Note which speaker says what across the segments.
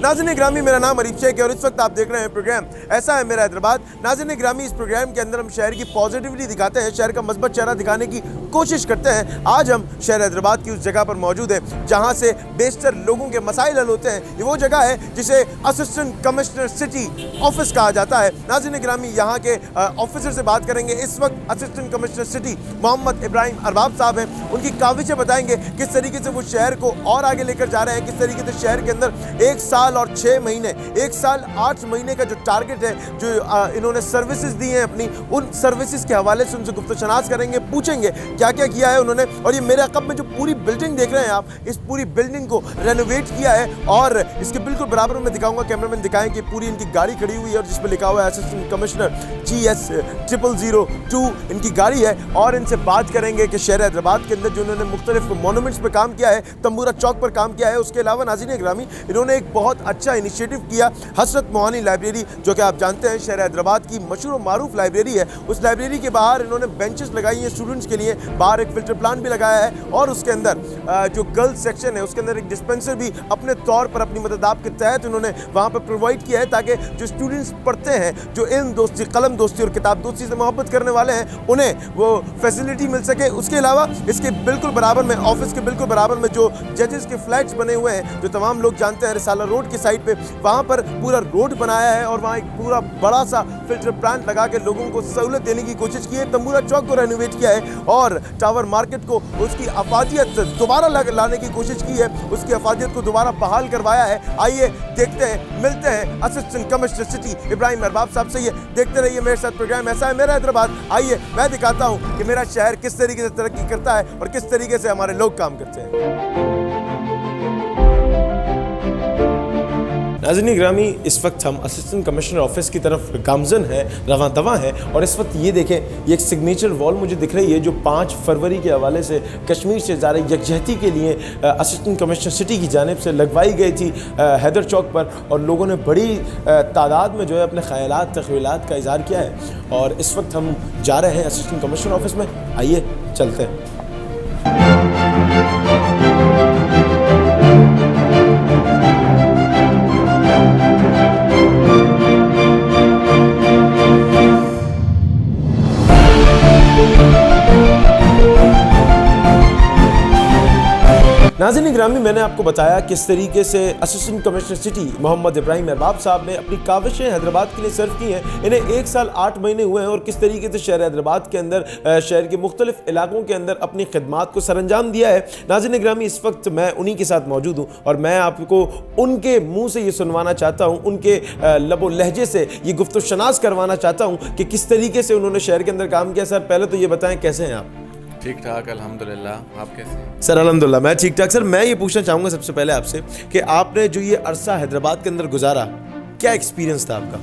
Speaker 1: नाज़रीन ग्रामी, मेरा नाम अरीफ शेख है और इस वक्त आप देख रहे हैं प्रोग्राम ऐसा है मेरा हैदराबाद। नाज़रीन ग्रामी, इस प्रोग्राम के अंदर हम शहर की पॉजिटिविटी दिखाते हैं, शहर का मस्बत चेहरा दिखाने की कोशिश करते हैं। आज हम शहर हैदराबाद की उस जगह पर मौजूद हैं जहां से बेशतर लोगों के मसाइल हल होते हैं। ये वो जगह है जिसे असिस्टेंट कमिश्नर सिटी ऑफिस कहा जाता है। नाज़रीन ग्रामी, यहाँ के ऑफिसर से बात करेंगे। इस वक्त assistant commissioner city Mohammad Ibrahim Arbab साहब हैं, उनकी काविशें बताएंगे किस तरीके से वो शहर को और आगे लेकर जा रहे हैं, किस तरीके से शहर के अंदर 1 साल और 6 महीने, 1 साल 8 महीने का जो टारगेट है, जो इन्होंने सर्विसेज दी हैं अपनी, उन सर्विसेज के हवाले से उनसे गुफ्तशनास करेंगे, पूछेंगे क्या क्या किया है उन्होंने। और ये मेरे अक़ब में जो पूरी बिल्डिंग देख रहे हैं आप, इस पूरी बिल्डिंग को रेनोवेट किया है और इसके बिल्कुल बराबर में दिखाऊंगा, कैमरामैन दिखाएं कि पूरी इनकी गाड़ी खड़ी हुई है और जिस पर लिखा हुआ है असिस्टेंट कमिश्नर GS 0002 इनकी गाड़ी है। और इनसे बात करेंगे कि शहर हैदराबाद के अंदर जो इन्होंने मुख्तलिफ मोनूमेंट्स पर काम किया है, तंबूरा चौक पर काम किया है। उसके अलावा नाज़रीन ग्रामी, इन्होंने एक बहुत अच्छा इनिशिएटिव किया, हसरत मोहानी लाइब्रेरी, जो कि आप जानते हैं शहर हैदराबाद की मशहूर मारूफ लाइब्रेरी है। उस लाइब्रेरी के बाहर इन्होंने बेंचेस लगाई हैं स्टूडेंट्स के लिए, बाहर एक फिल्टर प्लांट भी लगाया है और उसके अंदर जो गर्ल्स सेक्शन है उसके अंदर एक डिस्पेंसर भी अपने तौर पर अपनी मददाब के तहत उन्होंने वहाँ पर प्रोवाइड किया है, ताकि जो स्टूडेंट्स पढ़ते हैं, जो इल्म दोस्ती, कलम दोस्ती और किताब दोस्ती से मोहब्बत करने वाले हैं, उन्हें वो फैसिलिटी मिल सके। उसके अलावा इसके बिल्कुल बराबर में, ऑफिस के बिल्कुल बराबर में जो जजेस के फ्लैट्स बने हुए हैं, जो तमाम लोग जानते हैं रिसाला रोड की साइड पे, वहाँ पर पूरा रोड बनाया है और वहाँ एक पूरा बड़ा सा फिल्टर प्लांट लगा के लोगों को सहूलत देने की कोशिश की है। तंबूरा चौक को रेनोवेट किया है और टावर मार्केट को उसकी अफादियत दोबारा लाने की कोशिश की है, उसकी अफादियत को दोबारा बहाल करवाया है। आइए देखते हैं, मिलते हैं assistant commissioner city Ibrahim Arbab साहब से। ये देखते रहिए मेरे साथ प्रोग्राम ऐसा है मेरा हैदराबाद। आइए मैं दिखाता हूँ कि मेरा शहर किस तरीके से तरक्की करता है और किस तरीके से हमारे लोग काम करते हैं। नाज़रीन ग्रामी, इस वक्त हम असिस्टेंट कमिश्नर ऑफिस की तरफ गामजन है, रवां दवा है और इस वक्त ये देखें, ये एक सिग्नेचर वॉल मुझे दिख रही है जो 5 फरवरी के हवाले से कश्मीर से ज़ारे यकजहती के लिए असिस्टेंट कमिश्नर सिटी की जानिब से लगवाई गई थी हैदर चौक पर, और लोगों ने बड़ी तादाद में जो है अपने ख़यालात तख़्यलात का इज़हार किया है। और इस वक्त हम जा रहे हैं असिस्टेंट कमिश्नर ऑफिस में, आइए चलते हैं। नाज़रीन ग्रामी, मैंने आपको बताया किस तरीके से assistant commissioner city Mohammad Ibrahim Arbab साहब ने अपनी काविशें हैदराबाद के लिए सर्व की हैं। इन्हें 1 साल 8 महीने हुए हैं और किस तरीके से शहर हैदराबाद के अंदर, शहर के मुख्तलिफ इलाकों के अंदर अपनी खिदमात को सरअंजाम दिया है। नाज़रीन ग्रामी, इस वक्त मैं उन्हीं के साथ मौजूद हूँ और मैं आपको उनके मुँह से ये सुनवाना चाहता हूँ, उनके लबो लहजे से ये गुफ्तशनास करवाना चाहता हूँ कि किस तरीके से उन्होंने शहर के अंदर काम किया। सर, पहले तो ये बताएँ कैसे हैं आप?
Speaker 2: ठीक ठाक अल्हम्दुलिल्लाह, आप कैसे हैं?
Speaker 1: सर अल्हम्दुलिल्लाह मैं ठीक ठाक। सर, मैं ये पूछना चाहूँगा सबसे पहले आपसे कि आपने जो ये अरसा हैदराबाद के अंदर गुजारा, क्या एक्सपीरियंस था आपका?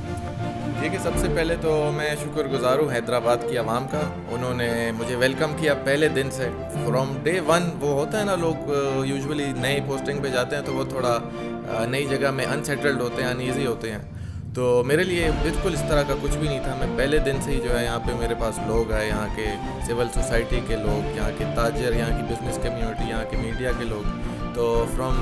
Speaker 2: देखिए, सबसे पहले तो मैं शुक्रगुजार हूँ हैदराबाद की आवाम का। उन्होंने मुझे वेलकम किया पहले दिन से, फ्रॉम डे 1। वो होता है ना, लोग यूजुअली नई पोस्टिंग पे जाते हैं तो वो थोड़ा नई जगह में अनसेटल्ड होते हैं, अनईजी होते हैं। तो मेरे लिए बिल्कुल इस तरह का कुछ भी नहीं था। मैं पहले दिन से ही जो है यहाँ पे मेरे पास लोग आए, यहाँ के सिविल सोसाइटी के लोग, यहाँ के ताजर, यहाँ की बिज़नेस कम्युनिटी, यहाँ के मीडिया के लोग। तो from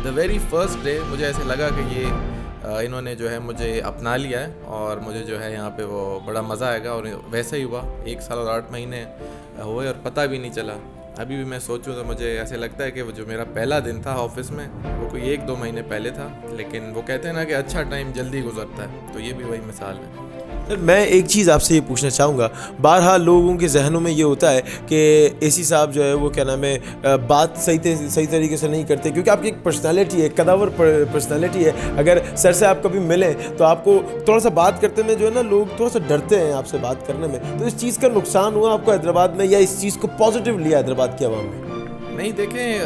Speaker 2: the very first day मुझे ऐसे लगा कि ये इन्होंने जो है मुझे अपना लिया है और मुझे जो है यहाँ पे वो बड़ा मज़ा आएगा। और वैसे ही हुआ, 1 साल और 8 महीने हुए और पता भी नहीं चला। अभी भी मैं सोचूं तो मुझे ऐसे लगता है कि वो जो मेरा पहला दिन था ऑफिस में वो कोई 1-2 महीने पहले था। लेकिन वो कहते हैं ना कि अच्छा टाइम जल्दी गुजरता है, तो ये भी वही मिसाल है।
Speaker 1: सर, मैं एक चीज़ आपसे ये पूछना चाहूँगा, बहरहाल लोगों के जहनों में ये होता है कि एसी साहब जो है वो क्या नाम है, बात सही तरीके से नहीं करते, क्योंकि आपकी एक पर्सनालिटी है, कदावर पर्सनालिटी है। अगर सर से आप कभी मिलें तो आपको थोड़ा सा बात करते में जो है ना, लोग थोड़ा सा डरते हैं आपसे बात करने में। तो इस चीज़ का नुकसान हुआ आपको हैदराबाद में, या इस चीज़ को पॉजिटिव लिया हैदराबाद की आवाम में?
Speaker 2: नहीं, देखें,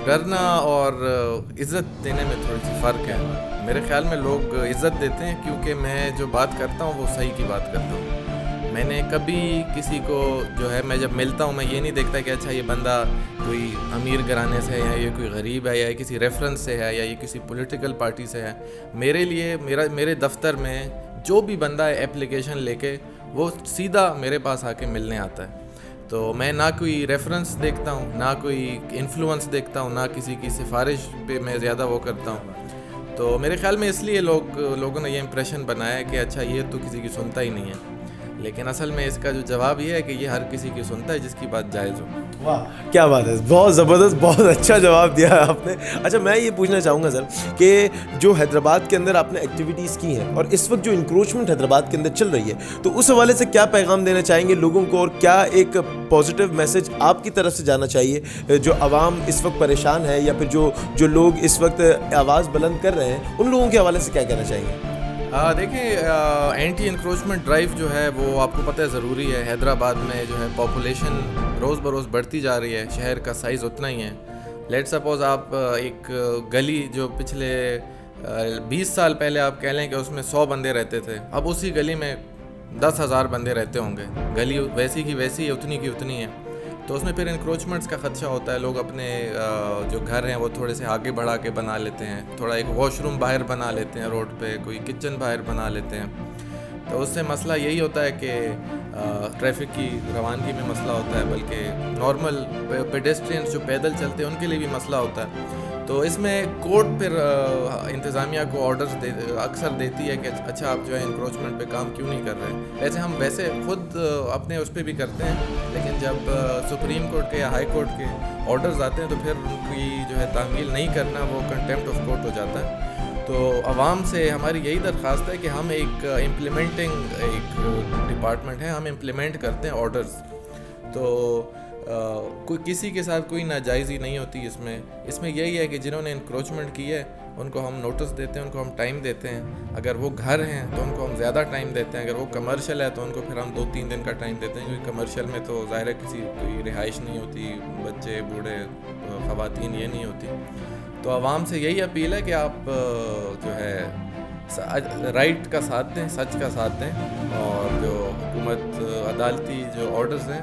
Speaker 2: डरना और इज़्ज़त देने में थोड़ी सी फ़र्क है। मेरे ख्याल में लोग इज़्ज़त देते हैं क्योंकि मैं जो बात करता हूँ वो सही की बात करता हूँ। मैंने कभी किसी को जो है, मैं जब मिलता हूँ मैं ये नहीं देखता कि अच्छा ये बंदा कोई अमीर घराने से है या ये कोई गरीब है या ये किसी रेफरेंस से है या ये किसी पॉलिटिकल पार्टी से है। मेरे लिए मेरे दफ्तर में जो भी बंदा है एप्लीकेशन लेके वो सीधा मेरे पास आके मिलने आता है। तो मैं ना कोई रेफरेंस देखता हूँ, ना कोई इन्फ्लुएंस देखता हूँ, ना किसी की सिफारिश पे मैं ज़्यादा वो करता हूँ। तो मेरे ख्याल में इसलिए लोगों ने ये इम्प्रेशन बनाया है कि अच्छा ये तो किसी की सुनता ही नहीं है, लेकिन असल में इसका जो जवाब ये है कि ये हर किसी की सुनता है जिसकी बात जायज़ हो।
Speaker 1: वाह, क्या बात है, बहुत ज़बरदस्त, बहुत अच्छा जवाब दिया है आपने। अच्छा, मैं ये पूछना चाहूँगा सर कि जो हैदराबाद के अंदर आपने एक्टिविटीज़ की हैं और इस वक्त जो इंक्रोचमेंट हैदराबाद के अंदर चल रही है, तो उस हवाले से क्या पैगाम देना चाहेंगे लोगों को, और क्या एक पॉजिटिव मैसेज आपकी तरफ से जाना चाहिए जो आवाम इस वक्त परेशान है, या फिर जो लोग इस वक्त आवाज़ बुलंद कर रहे हैं, उन लोगों के हवाले से क्या कहना चाहेंगे?
Speaker 2: देखिए, एंटी इंक्रोचमेंट ड्राइव जो है वो आपको पता है ज़रूरी है। हैदराबाद में जो है पॉपुलेशन रोज़ बरोज़ बढ़ती जा रही है, शहर का साइज़ उतना ही है। लेट सपोज़ आप एक गली जो पिछले 20 साल पहले आप कह लें कि उसमें 100 बंदे रहते थे, अब उसी गली में 10,000 बंदे रहते होंगे। गली वैसी की वैसी है, उतनी की उतनी है, तो उसमें फिर इंक्रोचमेंट्स का ख़दशा होता है। लोग अपने जो घर हैं वो थोड़े से आगे बढ़ा के बना लेते हैं, थोड़ा एक वॉशरूम बाहर बना लेते हैं रोड पे, कोई किचन बाहर बना लेते हैं। तो उससे मसला यही होता है कि ट्रैफिक की रवानगी में मसला होता है, बल्कि नॉर्मल पेडेस्ट्रियंस जो पैदल चलते हैं उनके लिए भी मसला होता है। तो इसमें कोर्ट फिर इंतज़ामिया को ऑर्डर्स अक्सर देती है कि अच्छा आप जो है इंक्रोचमेंट पे काम क्यों नहीं कर रहे। हम वैसे खुद अपने उस पर भी करते हैं, लेकिन जब सुप्रीम कोर्ट के या हाई कोर्ट के ऑर्डर्स आते हैं तो फिर उनकी जो है तामील नहीं करना वो कंटेम्प्ट ऑफ कोर्ट हो जाता है। तो आवाम से हमारी यही दरख्वास्त है कि हम एक इम्प्लीमेंटिंग एक डिपार्टमेंट है, हम इम्प्लीमेंट करते हैं ऑर्डर्स। तो कोई किसी के साथ कोई नाजायज़ी नहीं होती इसमें यही है कि जिन्होंने इंक्रोचमेंट की है उनको हम नोटिस देते हैं, उनको हम टाइम देते हैं। अगर वो घर हैं तो उनको हम ज़्यादा टाइम देते हैं, अगर वो कमर्शियल है तो उनको फिर हम 2-3 दिन का टाइम देते हैं, क्योंकि कमर्शियल में तो ज़ाहिर है किसी कोई रिहाइश नहीं होती, बच्चे बूढ़े ख़वातीन ये नहीं होती। तो आवाम से यही अपील है कि आप जो है राइट का साथ दें, सच का साथ दें, और जो हुकूमत अदालती जो ऑर्डर्स हैं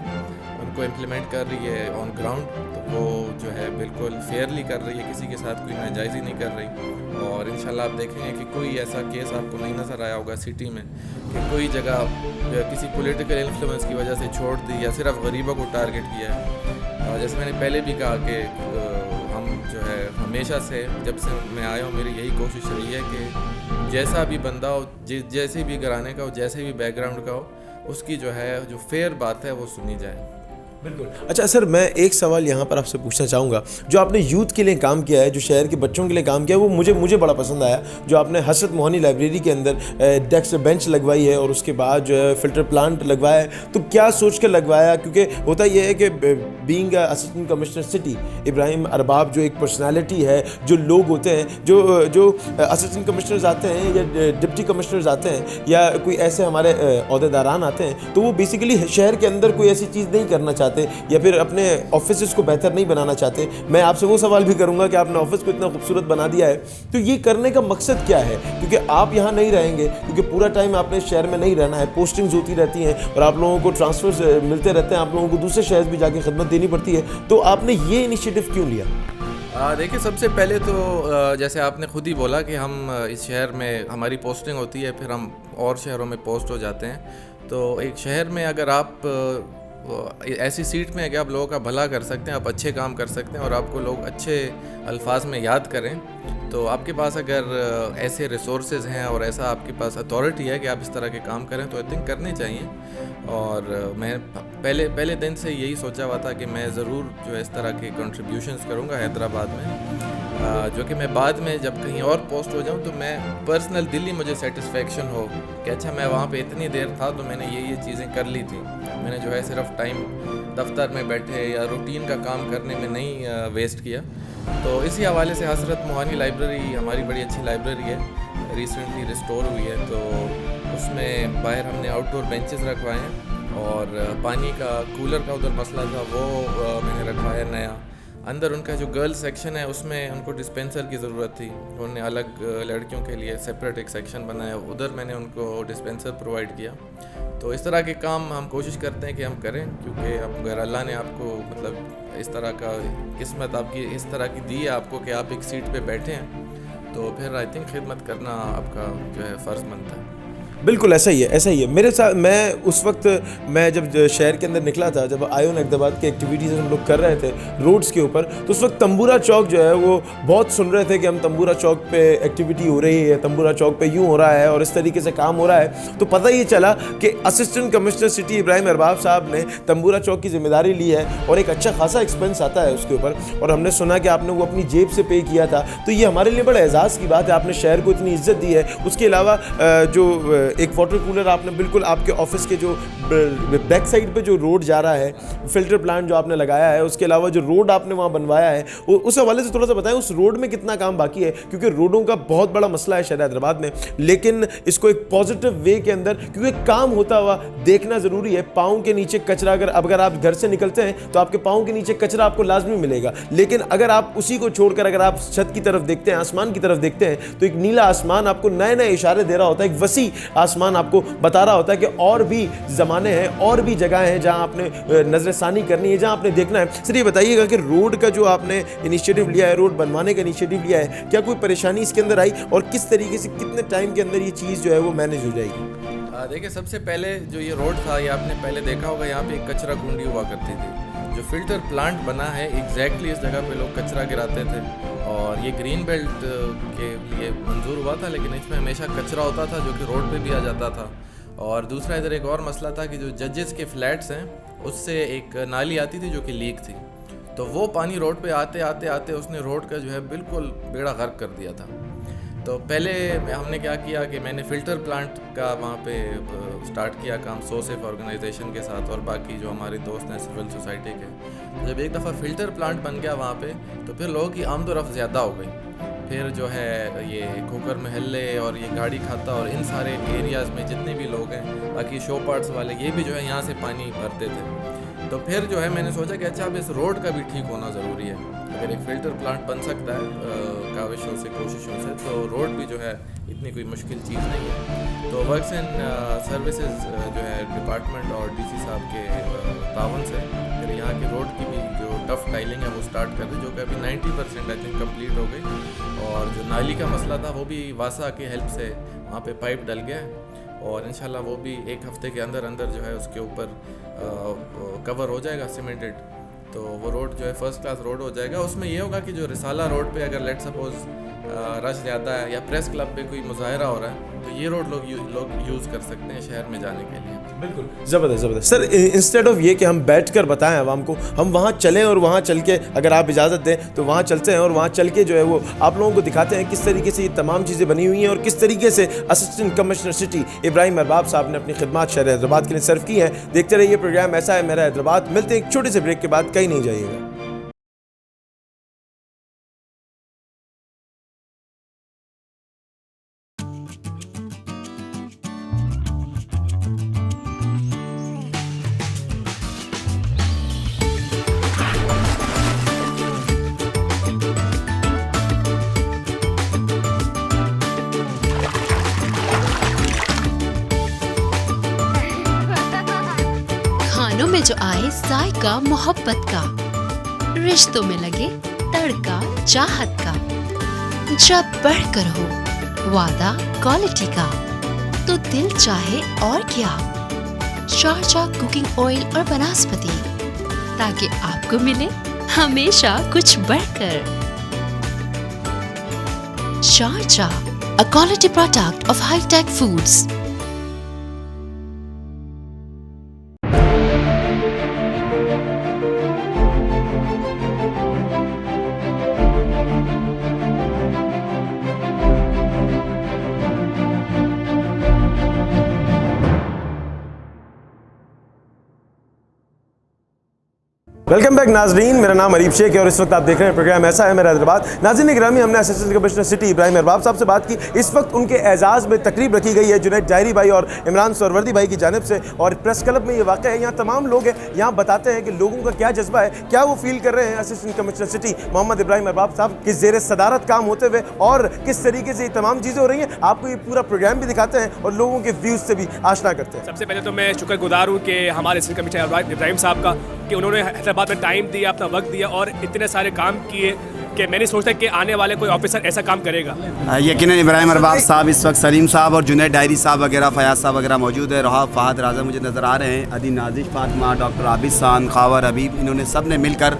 Speaker 2: उनको इम्प्लीमेंट कर रही है ऑन ग्राउंड, तो वो जो है बिल्कुल फेयरली कर रही है, किसी के साथ कोई नाजायज़ी नहीं कर रही। और इंशाल्लाह आप देखेंगे कि कोई ऐसा केस आपको नहीं नज़र आया होगा सिटी में कि कोई जगह किसी पॉलिटिकल इन्फ्लुएंस की वजह से छोड़ दी या सिर्फ गरीबों को टारगेट किया है। जैसे मैंने पहले भी कहा कि हम जो है हमेशा से, जब से मैं आया हूँ, मेरी यही कोशिश रही है कि जैसा भी बंदा हो, जैसे भी घराने का हो, जैसे भी बैकग्राउंड का हो, उसकी जो है जो फेयर बात है वो सुनी जाए।
Speaker 1: बिल्कुल। अच्छा सर, मैं एक सवाल यहाँ पर आपसे पूछना चाहूँगा। जो आपने यूथ के लिए काम किया है, जो शहर के बच्चों के लिए काम किया है, वो मुझे बड़ा पसंद आया। जो आपने हसरत मोहनी लाइब्रेरी के अंदर डेस्क बेंच लगवाई है और उसके बाद जो है फ़िल्टर प्लांट लगवाया है, तो क्या सोच कर लगवाया? क्योंकि होता ये है कि being assistant commissioner city, Ibrahim Arbab जो एक पर्सनैलिटी है, जो लोग होते हैं, जो असिस्टेंट कमिश्नर्स आते हैं या डिप्टी कमिश्नर्स आते हैं या कोई ऐसे हमारे अहदेदारान आते हैं, तो वो बेसिकली शहर के अंदर कोई ऐसी चीज़ नहीं करना चाहते या फिर अपने ऑफिस को बेहतर नहीं बनाना चाहते। मैं आपसे वो सवाल भी करूंगा कि आपने ऑफिस को इतना खूबसूरत बना दिया है, तो ये करने का मकसद क्या है? क्योंकि आप यहाँ नहीं रहेंगे, क्योंकि पूरा टाइम आपने शहर में नहीं रहना है, पोस्टिंग्स होती रहती हैं और आप लोगों को ट्रांसफर्स मिलते रहते हैं, आप लोगों को दूसरे शहर भी जाके खिदमत देनी पड़ती है, तो आपने ये इनिशिएटिव क्यों लिया?
Speaker 2: देखिए, सबसे पहले तो जैसे आपने खुद ही बोला कि हम इस शहर में हमारी पोस्टिंग होती है, फिर हम और शहरों में पोस्ट हो जाते हैं। तो एक शहर में अगर आप ऐसी सीट में है कि आप लोगों का भला कर सकते हैं, आप अच्छे काम कर सकते हैं और आपको लोग अच्छे अल्फाज में याद करें, तो आपके पास अगर ऐसे रिसोर्सेज हैं और ऐसा आपके पास अथॉरिटी है कि आप इस तरह के काम करें, तो आई थिंक करने चाहिए। और मैं पहले दिन से यही सोचा हुआ था कि मैं ज़रूर जो है इस तरह के कंट्रीब्यूशंस करूँगा हैदराबाद में, जो कि मैं बाद में जब कहीं और पोस्ट हो जाऊँ तो मैं पर्सनल दिली मुझे सेटिस्फेक्शन हो कि अच्छा मैं वहाँ पे इतनी देर था तो मैंने ये चीज़ें कर ली थी। मैंने जो है सिर्फ टाइम दफ्तर में बैठे या रूटीन का काम करने में नहीं वेस्ट किया। तो इसी हवाले से हसरत मोहानी लाइब्रेरी हमारी बड़ी अच्छी लाइब्रेरी है, रिसेंटली रिस्टोर हुई है, तो उसमें बाहर हमने आउटडोर बेंचेस रखवाए हैं और पानी का कूलर का उधर मसला था वो मैंने रखवाया नया। अंदर उनका जो गर्ल्स सेक्शन है उसमें उनको डिस्पेंसर की ज़रूरत थी, उन्होंने अलग लड़कियों के लिए सेपरेट एक सेक्शन बनाया, उधर मैंने उनको डिस्पेंसर प्रोवाइड किया। तो इस तरह के काम हम कोशिश करते हैं कि हम करें, क्योंकि अब अगर अल्लाह ने आपको मतलब इस तरह का किस्मत आपकी इस तरह की दी है आपको कि आप एक सीट पे बैठे हैं, तो फिर आई थिंक खिदमत करना आपका जो है फ़र्ज़ बनता है।
Speaker 1: बिल्कुल ऐसा ही है, ऐसा ही है मेरे साथ। मैं उस वक्त मैं जब शहर के अंदर निकला था, जब आयोन अहमदाबाद के एक्टिविटीज़ हम लोग कर रहे थे रोड्स के ऊपर, तो उस वक्त तंबूरा चौक जो है वो बहुत सुन रहे थे कि हम तंबूरा चौक पे एक्टिविटी हो रही है, तंबूरा चौक पे यूँ हो रहा है और इस तरीके से काम हो रहा है। तो पता ही चला कि assistant commissioner city Ibrahim Arbab साहब ने तंबूरा चौक की जिम्मेदारी ली है और एक अच्छा खासा एक्सपेंस आता है उसके ऊपर, और हमने सुना कि आपने वो अपनी जेब से पे किया था। तो ये हमारे लिए बड़ा एजाज़ की बात है, आपने शहर को इतनी इज्जत दी है। उसके अलावा जो एक वाटर कूलर आपने बिल्कुल आपके ऑफिस के जो बैक साइड पे जो रोड जा रहा है, फिल्टर प्लांट जो आपने लगाया है, उसके अलावा जो रोड आपने वहाँ बनवाया है, उस हवाले से थोड़ा सा बताएं उस रोड में कितना काम बाकी है, क्योंकि रोडों का बहुत बड़ा मसला है शहर हैदराबाद में। लेकिन इसको एक पॉजिटिव वे के अंदर, क्योंकि काम होता हुआ देखना ज़रूरी है। पाँव के नीचे कचरा, अगर आप घर से निकलते हैं तो आपके पाँव के नीचे कचरा आपको लाजमी मिलेगा, लेकिन अगर आप उसी को छोड़कर अगर आप छत की तरफ देखते हैं, आसमान की तरफ देखते हैं, तो एक नीला आसमान आपको नए नए इशारे दे रहा होता है, एक वसी आसमान आपको बता रहा होता है कि और भी ज़माने हैं, और भी जगह हैं जहां आपने नज़रसानी करनी है, जहां आपने देखना है। सर ये बताइएगा कि रोड का जो आपने इनिशिएटिव लिया है, रोड बनवाने का इनिशिएटिव लिया है, क्या कोई परेशानी इसके अंदर आई और किस तरीके से कितने टाइम के अंदर ये चीज़ जो है वो मैनेज हो जाएगी?
Speaker 2: देखिए, सबसे पहले जो ये रोड था, ये आपने पहले देखा होगा, यहाँ पे एक कचरा कुंडी हुआ करती थी। जो फिल्टर प्लांट बना है एग्जैक्टली इस जगह पे लोग कचरा गिराते थे, और ये ग्रीन बेल्ट के लिए मंजूर हुआ था, लेकिन इसमें हमेशा कचरा होता था जो कि रोड पे भी आ जाता था। और दूसरा इधर एक और मसला था कि जो जजेस के फ्लैट्स हैं उससे एक नाली आती थी जो कि लीक थी, तो वो पानी रोड पे आते आते आते उसने रोड का जो है बिल्कुल बेड़ा गर्क कर दिया था। तो पहले हमने क्या किया कि मैंने फ़िल्टर प्लांट का वहाँ पे स्टार्ट किया काम सोसेफ ऑर्गेनाइजेशन के साथ और बाकी जो हमारे दोस्त हैं सिविल सोसाइटी के। तो जब एक दफ़ा फ़िल्टर प्लांट बन गया वहाँ पे, तो फिर लोगों की आमदोरफ्त ज़्यादा हो गई। फिर जो है ये खोकर महल्ले और ये गाड़ी खाता और इन सारे एरियाज़ में जितने भी लोग हैं, बाकी शो पार्ट्स वाले, ये भी जो है यहाँ से पानी भरते थे। तो फिर जो है मैंने सोचा कि अच्छा अब इस रोड का भी ठीक होना ज़रूरी है। अगर एक फ़िल्टर प्लांट बन सकता है काविशों से, कोशिशों से, तो रोड भी जो है इतनी कोई मुश्किल चीज़ नहीं है। तो वर्क्स एंड सर्विसेज जो है डिपार्टमेंट और डीसी साहब के तावन से फिर यहाँ की रोड की भी जो टफ टाइलिंग है वो स्टार्ट कर दी, जो कि अभी 90% आई थिंक कंप्लीट हो गई। और जो नाली का मसला था वो भी वासा की हेल्प से वहाँ पे पाइप डल गया है, और इंशाल्लाह वो भी एक हफ्ते के अंदर अंदर जो है उसके ऊपर कवर हो जाएगा सीमेंटेड। तो वो रोड जो है फर्स्ट क्लास रोड हो जाएगा। उसमें ये होगा कि जो रिसाला रोड पे अगर लेट सपोज रश ज़्यादा है या प्रेस क्लब पे कोई मुजाहरा हो रहा है, तो ये रोड लोग यूज़ कर सकते हैं शहर में जाने के लिए।
Speaker 1: बिल्कुल ज़बरदस्त ज़बरदस्त। सर इंस्टेड ऑफ ये कि हम बैठ कर बताएं आवाम को, हम वहाँ चलें और वहाँ चल के, अगर आप इजाज़त दें तो वहाँ चलते हैं और वहाँ चल के जो है वो आप लोगों को दिखाते हैं किस तरीके से ये तमाम चीज़ें बनी हुई हैं और किस तरीके से assistant commissioner city Ibrahim Arbab साहब ने अपनी खिदमत शहर हैदराबाद के लिए सर्व की हैं। देखते रहिए प्रोग्राम ऐसा है मेरा हैदराबाद। मिलते हैं एक छोटे से ब्रेक के बाद, कहीं नहीं जाइएगा।
Speaker 3: में जो आए जायका मोहब्बत का, रिश्तों में लगे तड़का चाहत का, जब बढ़कर हो वादा क्वालिटी का, तो दिल चाहे और क्या, शारजा कुकिंग ऑयल और वनस्पति, ताकि आपको मिले हमेशा कुछ बढ़कर। Sharjah, a quality product of Hi-Tech Foods.
Speaker 1: Welcome back नाजरीन, मेरा नाम अरीब शेख है और इस वक्त आप देख रहे हैं प्रोग्राम ऐसा है मेरा हैदराबाद। नाज़रीन गिरामी, हमने assistant commissioner city Ibrahim Arbab साहब से बात की। इस वक्त उनके एजाज़ में तकरीब रखी गई है जुनैद डायरी भाई और इमरान सरवर्दी भाई की जानिब से, और प्रेस क्लब में ये वाक़ है। यहाँ तमाम लोग हैं, यहाँ बताते हैं कि लोगों का क्या जज्बा है, क्या वो फील कर रहे हैं assistant commissioner city Mohammad Ibrahim Arbab साहब की ज़ेर सदारत काम होते हुए, और किस तरीके से ये तमाम चीज़ें हो रही हैं। आपको ये पूरा प्रोग्राम भी दिखाते हैं और लोगों के व्यूज़ से भी आशना करते हैं।
Speaker 4: सबसे पहले तो मैं शुक्रगुजार हूँ कि हमारे असिस्टेंट कमिश्नर इब्राहिम साहब का, कि उन्होंने हैदराबाद में टाइम दिया, अपना वक्त दिया और इतने सारे काम किए कि मैंने सोचा कि आने वाले कोई ऑफिसर ऐसा काम करेगा।
Speaker 5: यकीनन इब्राहिम अरबाब साहब, इस वक्त सलीम साहब और जुनैद डायरी साहब वगैरह, फयाज साहब वगैरह मौजूद है। रहा फ़हद राजा मुझे नज़र आ रहे हैं, अदी नाजिश फातिमा, डॉक्टर आबिद सान, खावर हबीब, इन्होंने सब ने मिलकर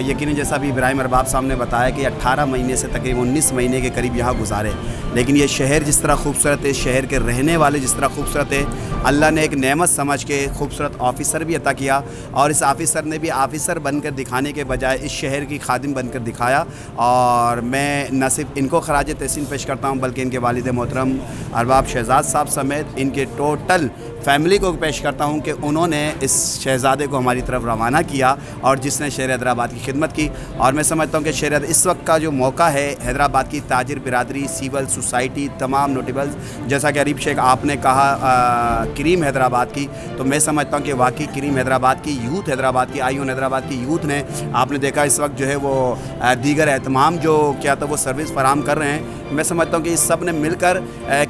Speaker 5: यकीनन जैसा भी इब्राहिम अरबाब साहब ने बताया कि 18 महीने से तकरीबन 19 महीने के करीब यहाँ गुजारे। लेकिन ये शहर जिस तरह खूबसूरत है, शहर के रहने वाले जिस तरह खूबसूरत है, अल्लाह ने एक नेमत समझ के खूबसूरत ऑफ़िसर भी अता किया और इस ऑफ़िसर ने भी ऑफ़िसर बनकर दिखाने के बजाय इस शहर की खादिम बनकर दिखाया। और मैं न सिर्फ इनको खराज तहसीन पेश करता हूँ बल्कि इनके वालिद मोहतरम अरबाब शहज़ाद साहब समेत इनके टोटल फैमिली को पेश करता हूँ कि उन्होंने इस शहज़ादे को हमारी तरफ रवाना किया और जिसने शहर हैदराबाद की खिदमत की। और मैं समझता हूँ कि शहर इस वक्त का जो मौका है, हैदराबाद की ताजिर बिरादरी, सिविल सोसाइटी, तमाम नोटेबल्स, जैसा कि अरीब शेख आपने कहा क्रीम हैदराबाद की, तो मैं समझता हूँ कि वाकई क्रीम हैदराबाद की यूथ, हैदराबाद की आईओन हैदराबाद की यूथ ने, आपने देखा इस वक्त जो है वो दीगर एहतमाम जो क्या था वो सर्विस फराम कर रहे हैं। मैं समझता हूँ कि इस सब ने मिलकर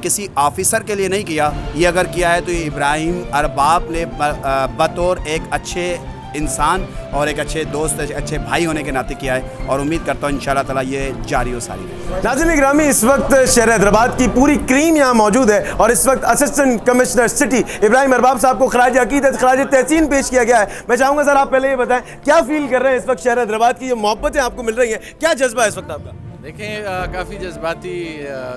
Speaker 5: किसी ऑफ़िसर के लिए नहीं किया, ये अगर किया है तो ये इब्राहिम अरबाब ने बतौर एक अच्छे इंसान और एक अच्छे दोस्त, अच्छे भाई होने के नाते किया है और उम्मीद करता हूँ इंशाल्लाह ताला ये जारी व सारी है।
Speaker 1: नाज़रीन ग्रामी, इस वक्त शहर हैदराबाद की पूरी क्रीम यहाँ मौजूद है और इस वक्त assistant commissioner city Ibrahim Arbab साहब को खराज अकीदत, खराज तहसीन पेश किया गया है। मैं चाहूँगा सर आप पहले ये बताएं क्या फील कर रहे हैं इस वक्त शहर हैदराबाद की, ये मोहब्बतें आपको मिल रही हैं, क्या जज्बा है इस वक्त आपका?
Speaker 2: देखें, काफ़ी जज्बाती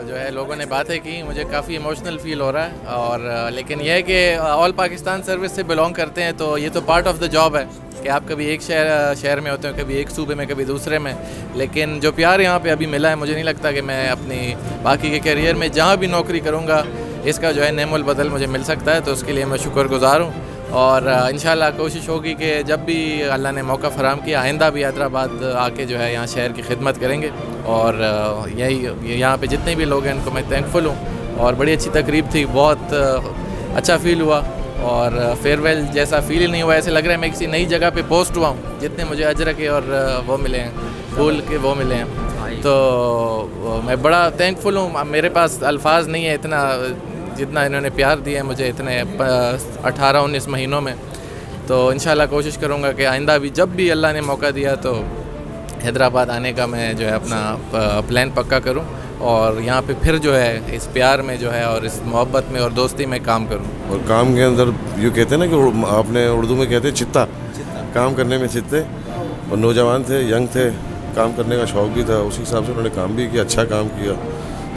Speaker 2: जो है लोगों ने बातें की, मुझे काफ़ी इमोशनल फील हो रहा है। और लेकिन यह है कि ऑल पाकिस्तान सर्विस से बिलोंग करते हैं तो ये तो पार्ट ऑफ द जॉब है कि आप कभी एक शहर में होते हो, कभी एक सूबे में, कभी दूसरे में। लेकिन जो प्यार यहाँ पे अभी मिला है, मुझे नहीं लगता कि मैं अपनी बाकी के करियर में जहाँ भी नौकरी करूँगा इसका जो है नेमुल बदल मुझे मिल सकता है, तो उसके लिए मैं शुक्रगुजार हूँ। और इंशाल्लाह कोशिश होगी कि जब भी अल्लाह ने मौका फ़राहम किया आइंदा भी हैदराबाद आके जो है यहाँ शहर की खिदमत करेंगे। और यही यहाँ पे जितने भी लोग हैं उनको मैं थैंकफुल हूँ। और बड़ी अच्छी तकरीब थी, बहुत अच्छा फ़ील हुआ और फेयरवेल जैसा फ़ील ही नहीं हुआ, ऐसे लग रहा है मैं किसी नई जगह पे पोस्ट हुआ हूँ। जितने मुझे अजर के और वो मिले हैं, फूल के वो मिले हैं, तो मैं बड़ा थैंकफुल हूँ। मेरे पास अल्फाज नहीं है इतना जितना इन्होंने प्यार दिया है मुझे इतने 18-19 महीनों में। तो इंशाल्लाह कोशिश करूँगा कि आइंदा भी जब भी अल्लाह ने मौका दिया तो हैदराबाद आने का मैं जो है अपना प्लान पक्का करूँ और यहाँ पे फिर जो है इस प्यार में जो है और इस मोहब्बत में और दोस्ती में काम करूँ।
Speaker 6: और काम के अंदर यूँ कहते हैं ना कि आपने उर्दू में कहते हैं चित्ता, काम करने में चित्ते, और नौजवान थे, यंग थे, काम करने का शौक़ भी था, उसी हिसाब से उन्होंने काम भी किया, अच्छा काम किया,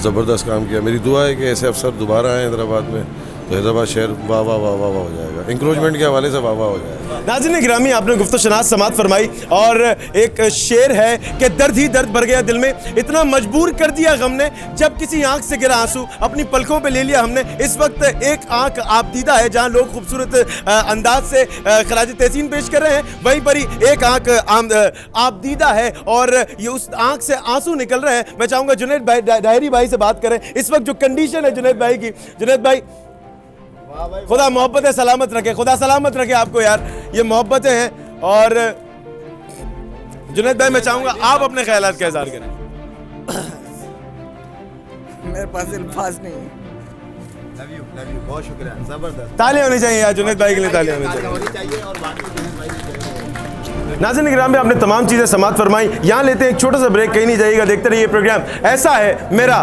Speaker 6: ज़बरदस्त काम किया। मेरी दुआ है कि ऐसे अफसर दोबारा आए हैदराबाद में तो हैदराबाद शहर वाह वाह वाह वाह हो जाएगा, इंक्रोचमेंट के हवाले से वाह वाह हो जाएगा।
Speaker 1: नाज़रीन ग्रामी, आपने गुफ्तो शनास समात फरमाई और एक शेर है कि दर्द ही दर्द भर गया दिल में, इतना मजबूर कर दिया गम ने, जब किसी आंख से गिरा आंसू अपनी पलकों पे ले लिया हमने। इस वक्त एक आंख आपदीदा है जहां लोग खूबसूरत अंदाज से खराज तहसीन पेश कर रहे हैं, वहीं पर ही एक आंख आपदीदा है और ये उस आंख से आंसू निकल रहे हैं। मैं चाहूँगा जुनैद भाई, डायरी भाई से बात करें इस वक्त जो कंडीशन है जुनैद भाई की। जुनैद भाई, खुदा मोहब्बतें सलामत रखे, खुदा सलामत रखे आपको यार, ये मोहब्बतें हैं। और जुनैद भाई मैं चाहूंगा आप अपने ख्यालात का इज़हार करें।
Speaker 7: मेरे पास अल्फाज नहीं है।
Speaker 5: लव यू, बहुत शुक्रिया, ज़बरदस्त।
Speaker 1: तालियां होनी चाहिए यार, जुनैद भाई के लिए तालियां होनी चाहिए। नाज़रीन किराम में आपने तमाम चीज़ें समात फरमाई। यहाँ लेते हैं एक छोटा सा ब्रेक, कहीं नहीं जाइएगा, देखते रहिए प्रोग्राम ऐसा है मेरा।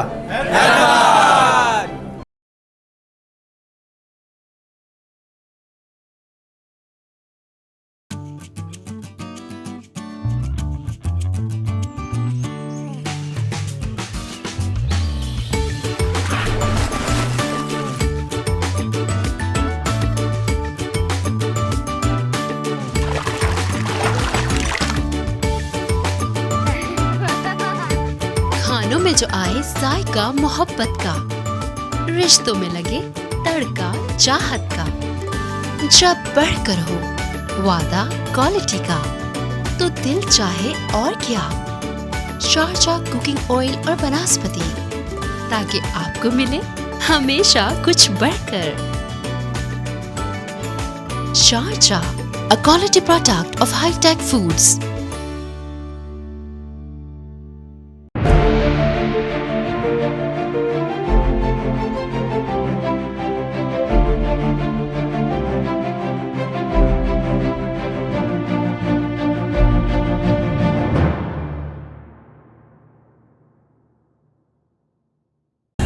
Speaker 3: खानों में जो आए जायका मोहब्बत का, रिश्तों में लगे तड़का चाहत का, जब बढ़कर हो वादा क्वालिटी का, तो दिल चाहे और क्या, शारजा कुकिंग ऑयल और वनस्पति, ताकि आपको मिले हमेशा कुछ बढ़कर। Sharjah, a quality product of High-Tech Foods.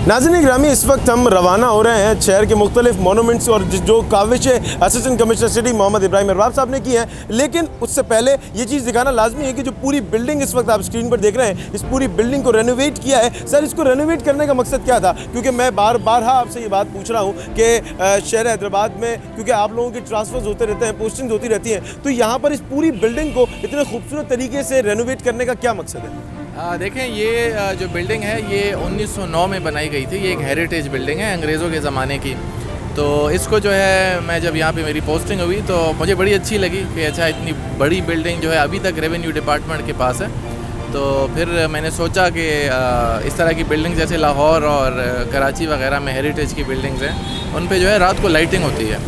Speaker 1: नाज़रीन ग्रामी, इस वक्त हम रवाना हो रहे हैं शहर के मुख्तलिफ मोनूमेंट्स और जो काविशें assistant commissioner city Mohammad Ibrahim Arbab साहब ने की हैं, लेकिन उससे पहले ये चीज़ दिखाना लाजमी है कि जो पूरी बिल्डिंग इस वक्त आप स्क्रीन पर देख रहे हैं, इस पूरी बिल्डिंग को रेनोवेट किया है। सर, इसको रेनोवेट करने का मकसद क्या था? क्योंकि मैं बारहा आपसे ये बात पूछ रहा हूँ कि शहर हैदराबाद में क्योंकि आप लोगों के ट्रांसफर्स होते रहते हैं, पोस्टिंग्स होती रहती हैं, तो यहाँ पर इस पूरी बिल्डिंग को इतने खूबसूरत तरीके से रेनोवेट करने का क्या मकसद है?
Speaker 2: देखें, ये जो बिल्डिंग है ये 1909 में बनाई गई थी। ये एक हेरिटेज बिल्डिंग है अंग्रेज़ों के ज़माने की। तो इसको जो है, मैं जब यहाँ पे मेरी पोस्टिंग हुई तो मुझे बड़ी अच्छी लगी कि अच्छा, इतनी बड़ी बिल्डिंग जो है अभी तक रेवेन्यू डिपार्टमेंट के पास है। तो फिर मैंने सोचा कि इस तरह की बिल्डिंग जैसे लाहौर और कराची वगैरह में हेरिटेज की बिल्डिंग्स हैं, उन पे जो है रात को लाइटिंग होती है।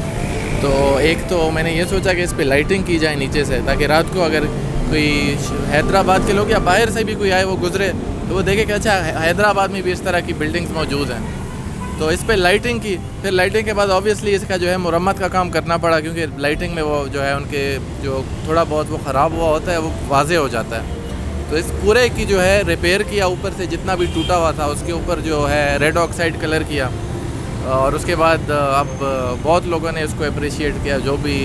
Speaker 2: तो एक तो मैंने ये सोचा कि इस पर लाइटिंग की जाए नीचे से, ताकि रात को अगर कोई हैदराबाद के लोग या बाहर से भी कोई आए वो गुजरे तो वो देखे कि अच्छा, हैदराबाद में भी इस तरह की बिल्डिंग्स मौजूद हैं। तो इस पर लाइटिंग की। फिर लाइटिंग के बाद ऑब्वियसली इसका जो है मुरम्मत का काम करना पड़ा, क्योंकि लाइटिंग में वो जो है उनके जो थोड़ा बहुत वो ख़राब हुआ होता है वो वाजे हो जाता है। तो इस पूरे की जो है रिपेयर किया, ऊपर से जितना भी टूटा हुआ था उसके ऊपर जो है रेड ऑक्साइड कलर किया। और उसके बाद अब बहुत लोगों ने इसको अप्रिशिएट किया, जो भी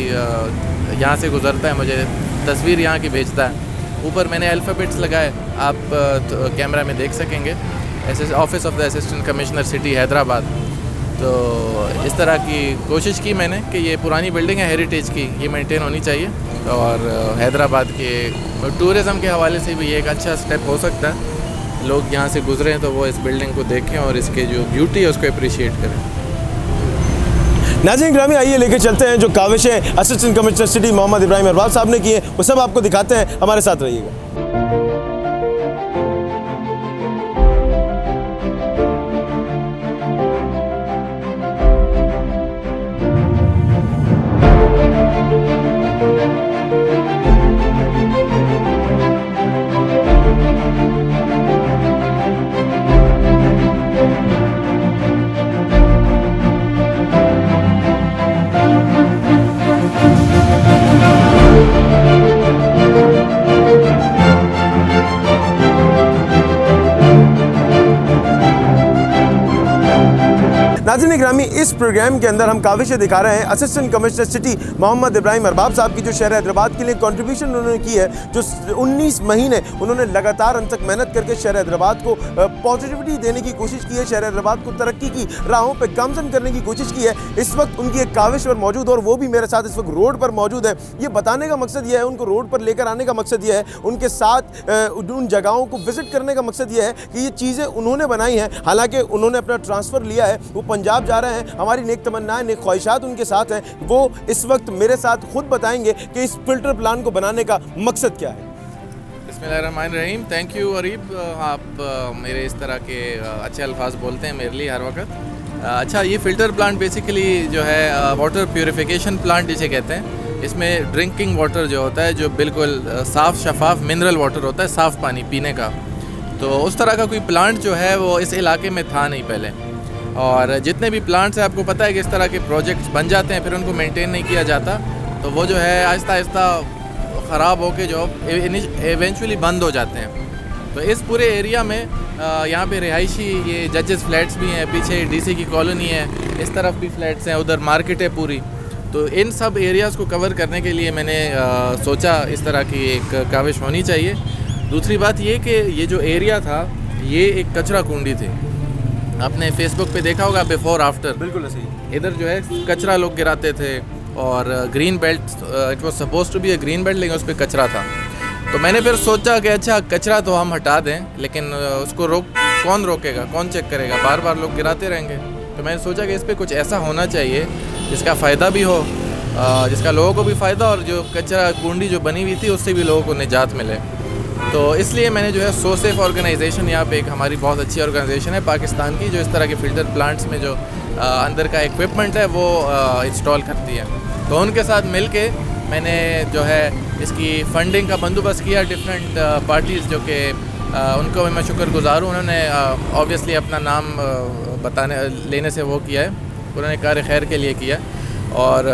Speaker 2: यहाँ से गुज़रता है मुझे तस्वीर यहाँ की भेजता है। ऊपर मैंने अल्फ़ाबेट्स लगाए, आप तो कैमरा में देख सकेंगे, office of the assistant commissioner city Hyderabad. तो इस तरह की कोशिश की मैंने कि ये पुरानी बिल्डिंग है हेरिटेज की, ये मेंटेन होनी चाहिए। और हैदराबाद के टूरिज़म के हवाले से भी ये एक अच्छा स्टेप हो सकता है। लोग यहाँ से गुजरें तो वो इस बिल्डिंग को देखें और इसके जो ब्यूटी है उसको अप्रिशिएट करें।
Speaker 1: नाज़रीन ग्रामी, आइए लेके चलते हैं जो काविशें assistant commissioner city Mohammad Ibrahim Arbab साहब ने की है, वो सब आपको दिखाते हैं। हमारे साथ रहिएगा। नाज़रीन ग्रामी, इस प्रोग्राम के अंदर हम काविशें दिखा रहे हैं assistant commissioner city Mohammad Ibrahim Arbab साहब की, जो शहर हैदराबाद के लिए कंट्रीब्यूशन उन्होंने की है, जो 19 महीने उन्होंने लगातार अंत तक मेहनत करके शहर हैदराबाद को पॉजिटिविटी देने की कोशिश की है, शहर हैदराबाद को तरक्की की राहों पर गामजन करने की कोशिश की है। इस वक्त उनकी एक काविश पर मौजूद और वो भी मेरे साथ इस वक्त रोड पर मौजूद है। ये बताने का मकसद यह है, उनको रोड पर लेकर आने का मकसद यह है, उनके साथ उन जगहों को विजिट करने का मकसद यह है कि ये चीज़ें उन्होंने बनाई हैं। हालांकि उन्होंने अपना ट्रांसफ़र लिया है, वो पंजाब जा रहे हैं। हमारी नेक तमन्नाएं, नेक ख्वाहिशात उनके साथ हैं। वो इस वक्त मेरे साथ खुद बताएंगे कि इस फिल्टर प्लान को बनाने का मकसद क्या है।
Speaker 2: बिस्मिल्लाहिर्रहमानिर्रहीम। थैंक यू अरीब, आप मेरे इस तरह के अच्छे अल्फाज बोलते हैं मेरे लिए हर वक्त। अच्छा, ये फ़िल्टर प्लांट बेसिकली जो है वाटर प्योरीफिकेशन प्लांट जिसे कहते हैं। इसमें ड्रिंकिंग वाटर जो होता है, जो बिल्कुल साफ़ शफाफ मिनरल वाटर होता है, साफ़ पानी पीने का, तो उस तरह का कोई प्लांट जो है वो इस इलाके में था नहीं पहले। और जितने भी प्लांट्स हैं, आपको पता है कि इस तरह के प्रोजेक्ट्स बन जाते हैं, फिर उनको मेंटेन नहीं किया जाता, तो वो जो है आहिस्ता आहिस्ता ख़राब होके जो इवेंचुअली बंद हो जाते हैं। तो इस पूरे एरिया में यहाँ पे रिहायशी ये जजेस फ्लैट्स भी हैं, पीछे डीसी की कॉलोनी है, इस तरफ भी फ्लैट्स हैं, उधर मार्केट है पूरी। तो इन सब एरियाज़ को कवर करने के लिए मैंने सोचा इस तरह की एक काविश होनी चाहिए। दूसरी बात ये कि ये जो एरिया था ये एक कचरा कुंडी थी। आपने फेसबुक पे देखा होगा बिफोर आफ्टर,
Speaker 1: बिल्कुल सही।
Speaker 2: इधर जो है कचरा लोग गिराते थे और green belt, it was suppose to be a green belt, लेकिन उस पर कचरा था। तो मैंने फिर सोचा कि अच्छा, कचरा तो हम हटा दें, लेकिन उसको कौन रोकेगा, कौन चेक करेगा, बार बार लोग गिराते रहेंगे। तो मैंने सोचा कि इस पर कुछ ऐसा होना चाहिए जिसका फ़ायदा भी हो, जिसका लोगों को भी फ़ायदा, और जो कचरा कुंडी जो बनी हुई थी उससे भी लोगों को निजात मिले। तो इसलिए मैंने जो है सोसेफ ऑर्गेनाइजेशन, यहाँ पे एक हमारी बहुत अच्छी ऑर्गेनाइजेशन है पाकिस्तान की, जो इस तरह के फ़िल्टर प्लांट्स में जो अंदर का इक्विपमेंट है वो इंस्टॉल करती है। तो उनके साथ मिल के मैंने जो है इसकी फ़ंडिंग का बंदोबस्त किया। डिफरेंट पार्टीज़ जो कि उनको मैं शुक्रगुज़ार हूँ, उन्होंने ऑब्वियसली अपना नाम लेने से वो किया है, उन्होंने कार्य खैर के लिए किया। और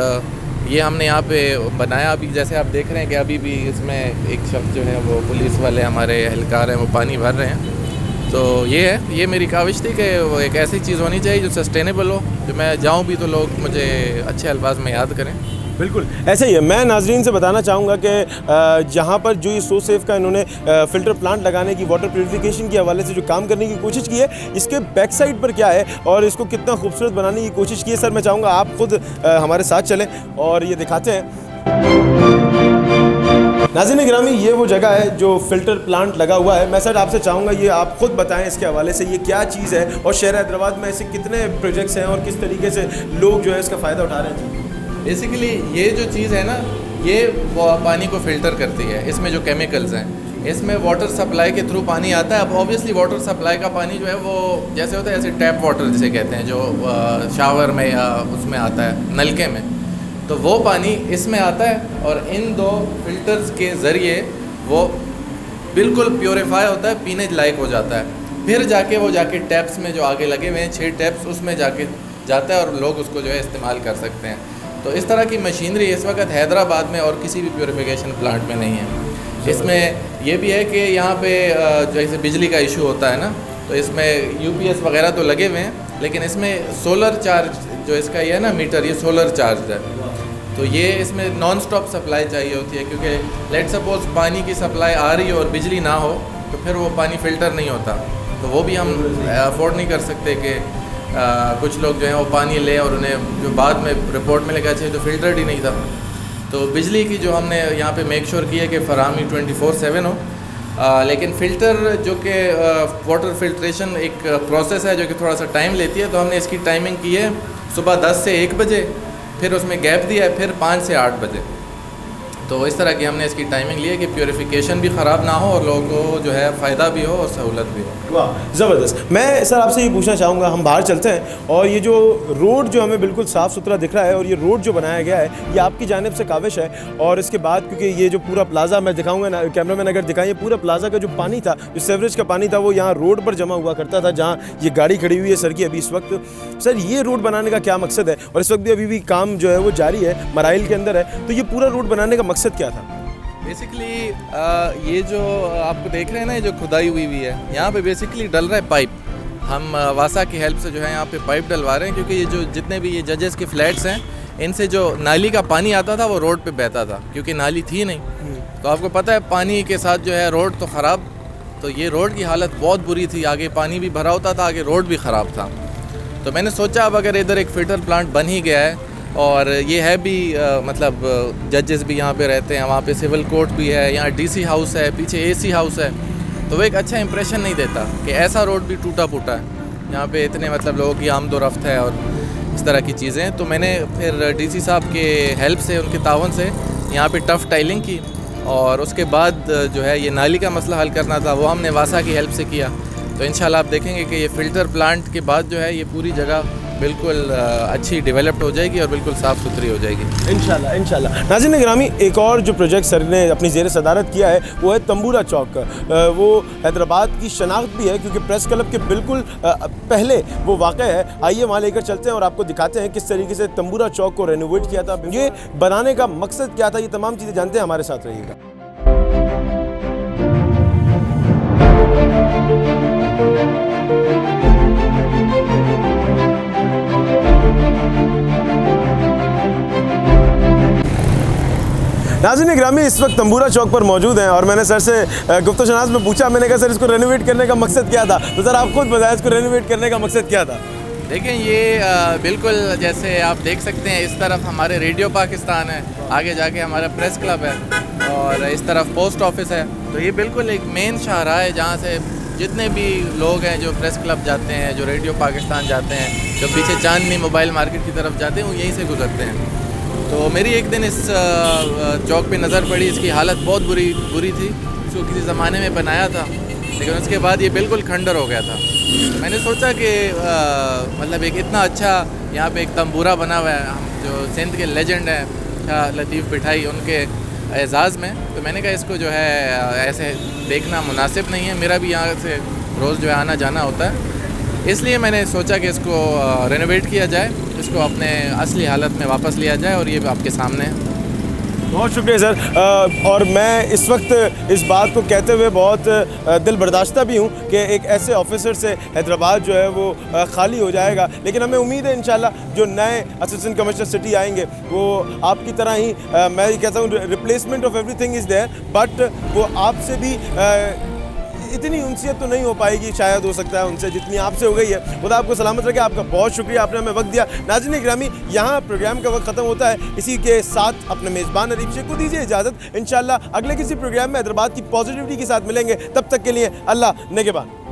Speaker 2: ये हमने यहाँ पे बनाया। अभी जैसे आप देख रहे हैं कि अभी भी इसमें एक शख्स जो है वो पुलिस वाले हमारे एहलकार हैं, वो पानी भर रहे हैं। तो ये मेरी काविश थी कि वो एक ऐसी चीज़ होनी चाहिए जो सस्टेनेबल हो, जो मैं जाऊँ भी तो लोग मुझे अच्छे अल्फाज में याद करें।
Speaker 1: बिल्कुल ऐसे ही है। मैं नाजरीन से बताना चाहूँगा कि यहाँ पर जो ये सो सेफ का इन्होंने फ़िल्टर प्लांट लगाने की, वाटर प्यूरिफिकेशन के हवाले से जो काम करने की कोशिश की है, इसके बैक साइड पर क्या है और इसको कितना खूबसूरत बनाने की कोशिश की है, सर मैं चाहूँगा आप खुद हमारे साथ चलें और ये दिखाते हैं। नाज़रीन गिरामी, ये वो जगह है जो फ़िल्टर प्लांट लगा हुआ है। मैं सर आपसे चाहूँगा ये आप खुद बताएं इसके हवाले से, ये क्या चीज़ है और शहर हैदराबाद में ऐसे कितने प्रोजेक्ट्स हैं और किस तरीके से लोग जो है इसका फ़ायदा उठा रहे हैं।
Speaker 2: बेसिकली ये जो चीज़ है ना, ये वो पानी को फ़िल्टर करती है। इसमें जो केमिकल्स हैं, इसमें वाटर सप्लाई के थ्रू पानी आता है। अब ऑब्वियसली वाटर सप्लाई का पानी जो है वो जैसे होता है, ऐसे टैप वाटर जिसे कहते हैं, जो शावर में या उसमें आता है नलके में, तो वो पानी इसमें आता है और इन दो फिल्टर्स के ज़रिए वो बिल्कुल प्योरीफाई होता है, पीने लायक हो जाता है। फिर जाके टैप्स में जो आगे लगे हुए हैं 6 टैप्स, उसमें जाके जाता है और लोग उसको जो है इस्तेमाल कर सकते हैं। तो इस तरह की मशीनरी इस वक्त हैदराबाद में और किसी भी प्योरीफिकेशन प्लांट में नहीं है। इसमें यह भी है कि यहाँ पे जैसे बिजली का इशू होता है ना, तो इसमें UPS वगैरह तो लगे हुए हैं, लेकिन इसमें सोलर चार्ज जो इसका ये है ना मीटर, ये सोलर चार्ज है। तो ये इसमें नॉन स्टॉप सप्लाई चाहिए होती है, क्योंकि लेट सपोज पानी की सप्लाई आ रही हो और बिजली ना हो तो फिर वो पानी फ़िल्टर नहीं होता। तो वो भी हम अफोर्ड नहीं कर सकते कि कुछ लोग जो हैं वो पानी ले और उन्हें जो बाद में रिपोर्ट में लगा चाहिए तो फ़िल्टर्ड ही नहीं था। तो बिजली की जो हमने यहाँ पे मेक श्योर की है कि फराहमी 24/7 हो। लेकिन फ़िल्टर जो कि वाटर फिल्ट्रेशन एक प्रोसेस है जो कि थोड़ा सा टाइम लेती है, तो हमने इसकी टाइमिंग की है सुबह 10 से 1 बजे, फिर उसमें गैप दिया है, फिर 5 से 8 बजे। तो इस तरह की हमने इसकी टाइमिंग ली है कि प्योरीफिकेशन भी ख़राब ना हो और लोगों को जो है फ़ायदा भी हो और सहूलत भी हो।
Speaker 1: वाह ज़बरदस्त। मैं सर आपसे ये पूछना चाहूँगा, हम बाहर चलते हैं और ये जो रोड जो हमें बिल्कुल साफ़ सुथरा दिख रहा है और ये रोड जो बनाया गया है ये आपकी जानिब से काविश है। और इसके बाद क्योंकि ये जो पूरा प्लाज़ा मैं दिखाऊँगा ना, कैमरामैन अगर दिखाएँ, पूरा प्लाज़ा का जो पानी था, जो सीवरेज का पानी था, वो यहाँ रोड पर जमा हुआ करता था जहाँ ये गाड़ी खड़ी हुई है सर की अभी इस वक्त। सर ये रोड बनाने का क्या मकसद है और इस वक्त भी अभी भी काम जो है वो जारी है, मराइल के अंदर है, तो ये पूरा रोड बनाने का मकसद क्या था?
Speaker 2: बेसिकली ये जो आपको देख रहे हैं ना, ये जो खुदाई हुई है, यहाँ पे बेसिकली डल रहा है पाइप। हम वासा की हेल्प से जो है यहाँ पे पाइप डलवा रहे हैं, क्योंकि ये जो जितने भी ये जजेस के फ्लैट्स हैं, इनसे जो नाली का पानी आता था वो रोड पे बहता था, क्योंकि नाली थी नहीं। तो आपको पता है पानी के साथ जो है रोड तो ख़राब, तो ये रोड की हालत बहुत बुरी थी। आगे पानी भी भरा होता था, आगे रोड भी ख़राब था। तो मैंने सोचा अब अगर इधर एक फ़िल्टर प्लांट बन ही गया है और ये है भी मतलब जजेस भी यहाँ पे रहते हैं, वहाँ पे सिविल कोर्ट भी है, यहाँ DC हाउस है, पीछे AC हाउस है, तो वो एक अच्छा इंप्रेशन नहीं देता कि ऐसा रोड भी टूटा फूटा है। यहाँ पे इतने मतलब लोगों की आमदोरफ्त है और इस तरह की चीज़ें। तो मैंने फिर DC साहब के हेल्प से, उनके तावन से यहाँ पे टफ़ टाइलिंग की और उसके बाद जो है ये नाली का मसला हल करना था, वो हमने वासा की हेल्प से किया। तो इंशाल्लाह आप देखेंगे कि ये फ़िल्टर प्लांट के बाद जो है ये पूरी जगह बिल्कुल अच्छी डेवलप्ड हो जाएगी और बिल्कुल साफ़ सुथरी हो जाएगी
Speaker 1: इंशाल्लाह इंशाल्लाह। नाज़रीन गिरामी, एक और जो प्रोजेक्ट सर ने अपनी ज़ेर सदारत किया है वो है तंबूरा चौक। वो हैदराबाद की शनाख्त भी है, क्योंकि प्रेस क्लब के बिल्कुल पहले वो वाक़ है। आइए वहाँ लेकर चलते हैं और आपको दिखाते हैं किस तरीके से तंबूरा चौक को रेनोवेट किया था, ये बनाने का मकसद क्या था, ये तमाम चीज़ें जानते हैं, हमारे साथ रहिएगा। नाज़रीन गिरामी, इस वक्त तंबूरा चौक पर मौजूद हैं और मैंने सर से गुफ्तो शनाज़ में पूछा, मैंने कहा सर इसको रेनोवेट करने का मकसद क्या था, तो सर आप खुद बताएं इसको रेनोवेट करने का मकसद क्या था?
Speaker 2: देखें ये बिल्कुल जैसे आप देख सकते हैं, इस तरफ हमारे रेडियो पाकिस्तान है, आगे जाके हमारा प्रेस क्लब है और इस तरफ पोस्ट ऑफिस है। तो ये बिल्कुल एक मेन शाहराह है जहाँ से जितने भी लोग हैं जो प्रेस क्लब जाते हैं, जो रेडियो पाकिस्तान जाते हैं, जो पीछे चांदनी मोबाइल मार्केट की तरफ जाते हैं, वो यहीं से गुजरते हैं। तो मेरी एक दिन इस चौक पे नज़र पड़ी, इसकी हालत बहुत बुरी थी। इसको किसी ज़माने में बनाया था, लेकिन उसके बाद ये बिल्कुल खंडर हो गया था। तो मैंने सोचा कि मतलब एक इतना अच्छा यहाँ पे एक तंबूरा बना हुआ है, हम जो सिंध के लेजेंड हैं शाह लतीफ़ पिठाई, उनके एजाज़ में, तो मैंने कहा इसको जो है ऐसे देखना मुनासिब नहीं है। मेरा भी यहाँ से रोज़ जो है आना जाना होता है, इसलिए मैंने सोचा कि इसको रेनोवेट किया जाए, इसको अपने असली हालत में वापस लिया जाए और ये आपके सामने है।
Speaker 1: बहुत शुक्रिया सर। और मैं इस वक्त इस बात को कहते हुए बहुत दिल बर्दाश्ता भी हूँ कि एक ऐसे ऑफिसर से हैदराबाद जो है वो खाली हो जाएगा, लेकिन हमें उम्मीद है इंशाल्लाह जो नए असिस्टेंट कमिश्नर सिटी आएंगे वो आपकी तरह ही मैं कहता हूँ replacement of everything is there, but वो आपसे भी इतनी उनसियत तो नहीं हो पाएगी, शायद हो सकता है उनसे जितनी आपसे हो गई है। खुदा आपको सलामत रखे। आपका बहुत शुक्रिया, आपने हमें वक्त दिया। नाज़रीन गिरामी, यहाँ प्रोग्राम का वक्त ख़त्म होता है। इसी के साथ अपने मेज़बान अरीफ शेख को दीजिए इजाज़त। इंशाल्लाह अगले किसी प्रोग्राम में हैदराबाद की पॉजिटिविटी के साथ मिलेंगे। तब तक के लिए अल्लाह निगहबान।